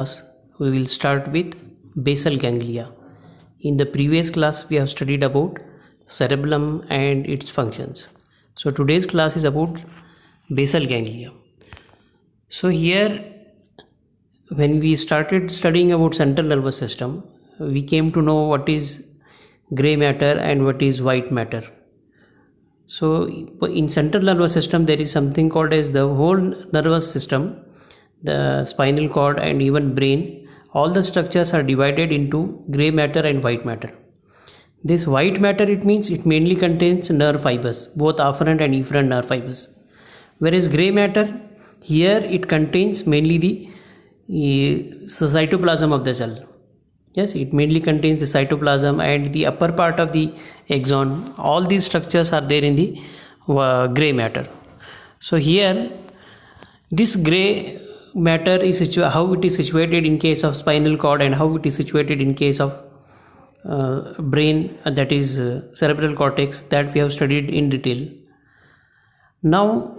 We will start with basal ganglia. In the previous class we have studied about cerebellum and its functions. So today's class is about basal ganglia. So here, when we started studying about central nervous system, we came to know what is gray matter and what is white matter. So in central nervous system there is something called as the whole nervous system, the spinal cord and even brain. All the structures are divided into gray matter and white matter. This white matter, it means it mainly contains nerve fibers, both afferent and efferent nerve fibers. Whereas gray matter, here it contains mainly the cytoplasm of the cell. Yes, it mainly contains the cytoplasm and the upper part of the axon. All these structures are there in the gray matter. So here, this gray matter is how it is situated in case of spinal cord and how it is situated in case of brain, that is cerebral cortex, that we have studied in detail. Now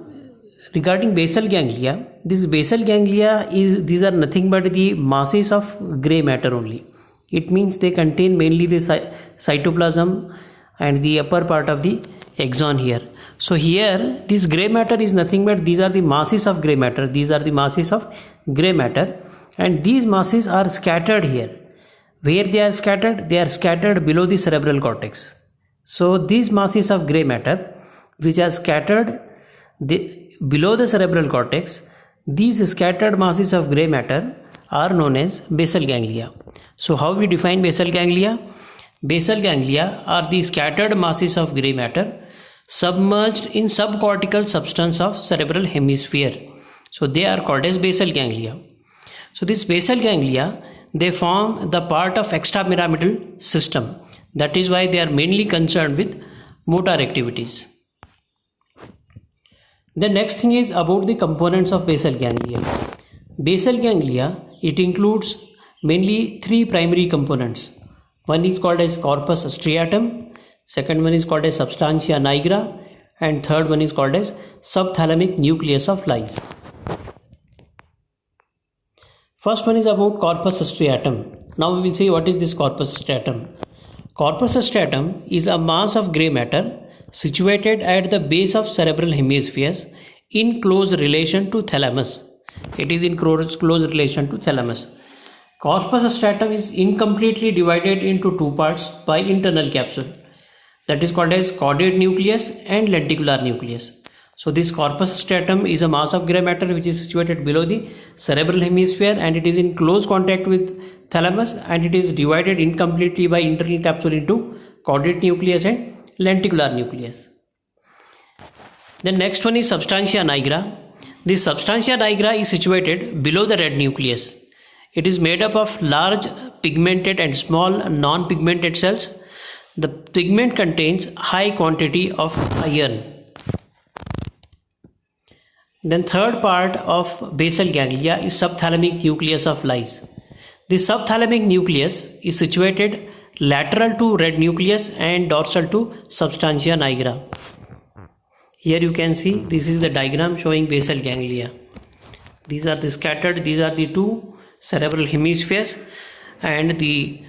regarding basal ganglia, this basal ganglia these are nothing but the masses of gray matter only. It means they contain mainly the cytoplasm and the upper part of the axon here. So here this gray matter is nothing but these are the masses of gray matter. These are the masses of gray matter, and these masses are scattered here. Where they are scattered? They are scattered below the cerebral cortex. So these masses of gray matter which are scattered below the cerebral cortex, these scattered masses of gray matter are known as basal ganglia. So how we define basal ganglia? Basal ganglia are the scattered masses of gray matter submerged in subcortical substance of cerebral hemisphere. So they are called as basal ganglia. So this basal ganglia, they form the part of extrapyramidal system. That is why they are mainly concerned with motor activities. The next thing is about the components of basal ganglia. Basal ganglia, it includes mainly three primary components. One is called as corpus striatum, second one is called as substantia nigra, and third one is called as subthalamic nucleus of Leis. First one is about corpus striatum. Now we will see what is this corpus striatum. Corpus striatum is a mass of gray matter situated at the base of cerebral hemispheres in close relation to thalamus. It is in close relation to thalamus. Corpus striatum is incompletely divided into two parts by internal capsule. That is called as caudate nucleus and lenticular nucleus. So this corpus striatum is a mass of gray matter which is situated below the cerebral hemisphere, and it is in close contact with thalamus, and it is divided incompletely by internal capsule into caudate nucleus and lenticular nucleus. The next one is substantia nigra. This substantia nigra is situated below the red nucleus. It is made up of large pigmented and small non-pigmented cells. The pigment contains high quantity of iron. Then third part of basal ganglia is subthalamic nucleus of Leis. This subthalamic nucleus is situated lateral to red nucleus and dorsal to substantia nigra. Here you can see this is the diagram showing basal ganglia. These are the scattered, these are the two cerebral hemispheres, and the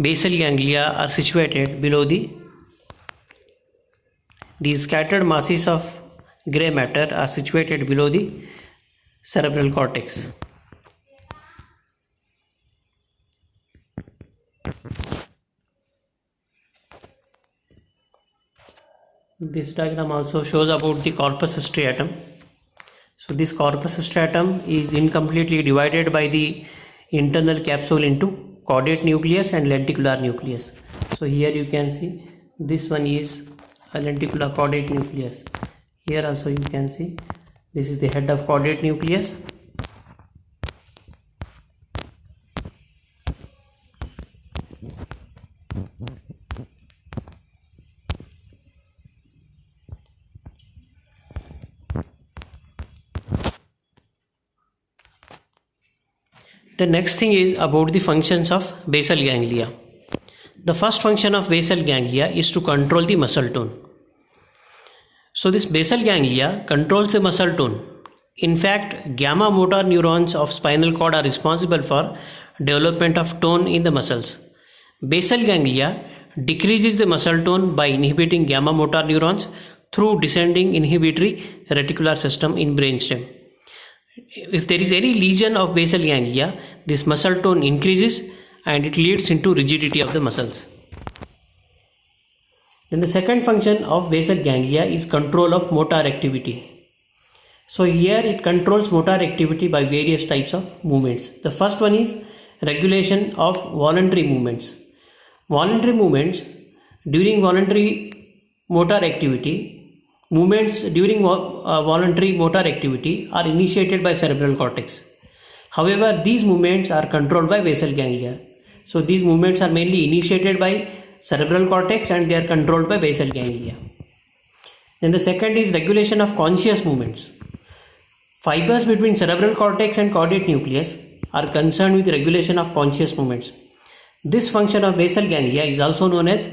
basal ganglia are situated below these scattered masses of gray matter are situated below the cerebral cortex. This diagram also shows about the corpus striatum. So this corpus striatum is incompletely divided by the internal capsule into caudate nucleus and lenticular nucleus. So here you can see this one is a lenticular caudate nucleus. Here also you can see this is the head of caudate nucleus. The next thing is about the functions of basal ganglia. The first function of basal ganglia is to control the muscle tone. So this basal ganglia controls the muscle tone. In fact, gamma motor neurons of spinal cord are responsible for development of tone in the muscles. Basal ganglia decreases the muscle tone by inhibiting gamma motor neurons through descending inhibitory reticular system in brainstem. If there is any lesion of basal ganglia, this muscle tone increases and it leads into rigidity of the muscles. Then the second function of basal ganglia is control of motor activity. So here it controls motor activity by various types of movements. The first one is regulation of voluntary movements. Voluntary movements during voluntary motor activity, movements during voluntary motor activity are initiated by cerebral cortex. However, these movements are controlled by basal ganglia. So these movements are mainly initiated by cerebral cortex and they are controlled by basal ganglia. Then the second is regulation of conscious movements. Fibers between cerebral cortex and caudate nucleus are concerned with regulation of conscious movements. This function of basal ganglia is also known as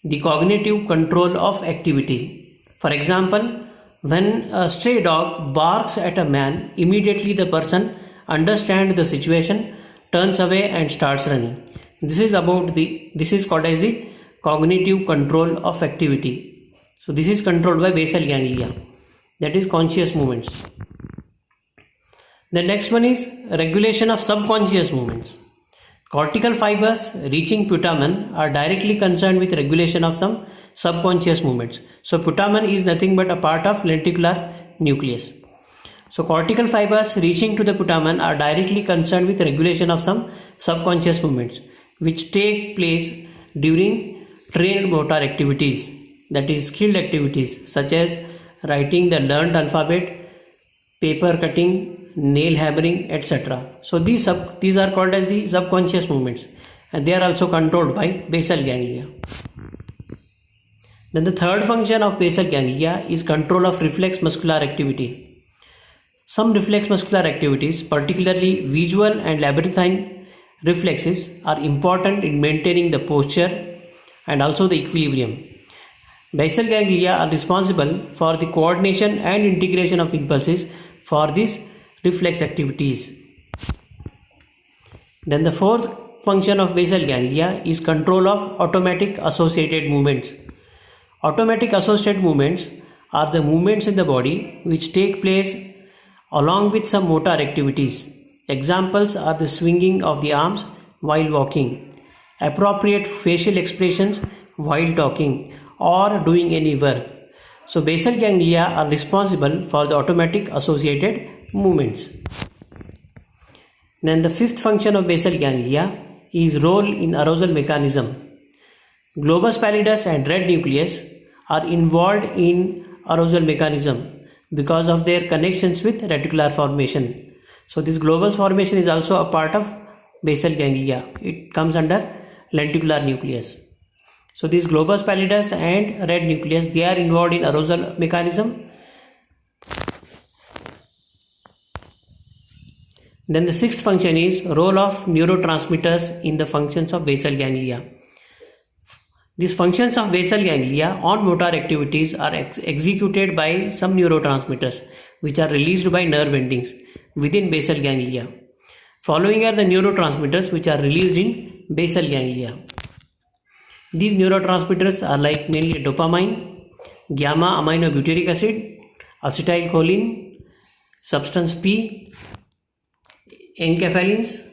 the cognitive control of activity. For example, when a stray dog barks at a man, immediately the person understands the situation, turns away and starts running. This is called as the cognitive control of activity. So this is controlled by basal ganglia, that is conscious movements. The next one is regulation of subconscious movements. Cortical fibers reaching putamen are directly concerned with regulation of some subconscious movements. So putamen is nothing but a part of lenticular nucleus. So cortical fibers reaching to the putamen are directly concerned with regulation of some subconscious movements which take place during trained motor activities, that is skilled activities such as writing the learned alphabet, paper cutting, nail hammering, etc. So these are called as the subconscious movements and they are also controlled by basal ganglia. Then the third function of basal ganglia is control of reflex muscular activity. Some reflex muscular activities, particularly visual and labyrinthine reflexes, are important in maintaining the posture and also the equilibrium. Basal ganglia are responsible for the coordination and integration of impulses for these reflex activities. Then the fourth function of basal ganglia is control of automatic associated movements. Automatic associated movements are the movements in the body which take place along with some motor activities. Examples are the swinging of the arms while walking, appropriate facial expressions while talking, or doing any work. So basal ganglia are responsible for the automatic associated movements. Then the fifth function of basal ganglia is role in arousal mechanism. Globus pallidus and red nucleus are involved in arousal mechanism because of their connections with reticular formation. So this globus formation is also a part of basal ganglia. It comes under lenticular nucleus. So these globus pallidus and red nucleus, they are involved in arousal mechanism. Then the sixth function is role of neurotransmitters in the functions of basal ganglia. These functions of basal ganglia on motor activities are executed by some neurotransmitters which are released by nerve endings within basal ganglia. Following are the neurotransmitters which are released in basal ganglia. These neurotransmitters are like mainly dopamine, gamma aminobutyric acid, acetylcholine, substance P, enkephalins,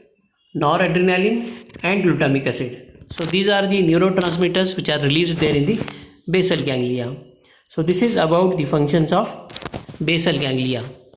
noradrenaline and glutamic acid. So these are the neurotransmitters which are released there in the basal ganglia. So this is about the functions of basal ganglia.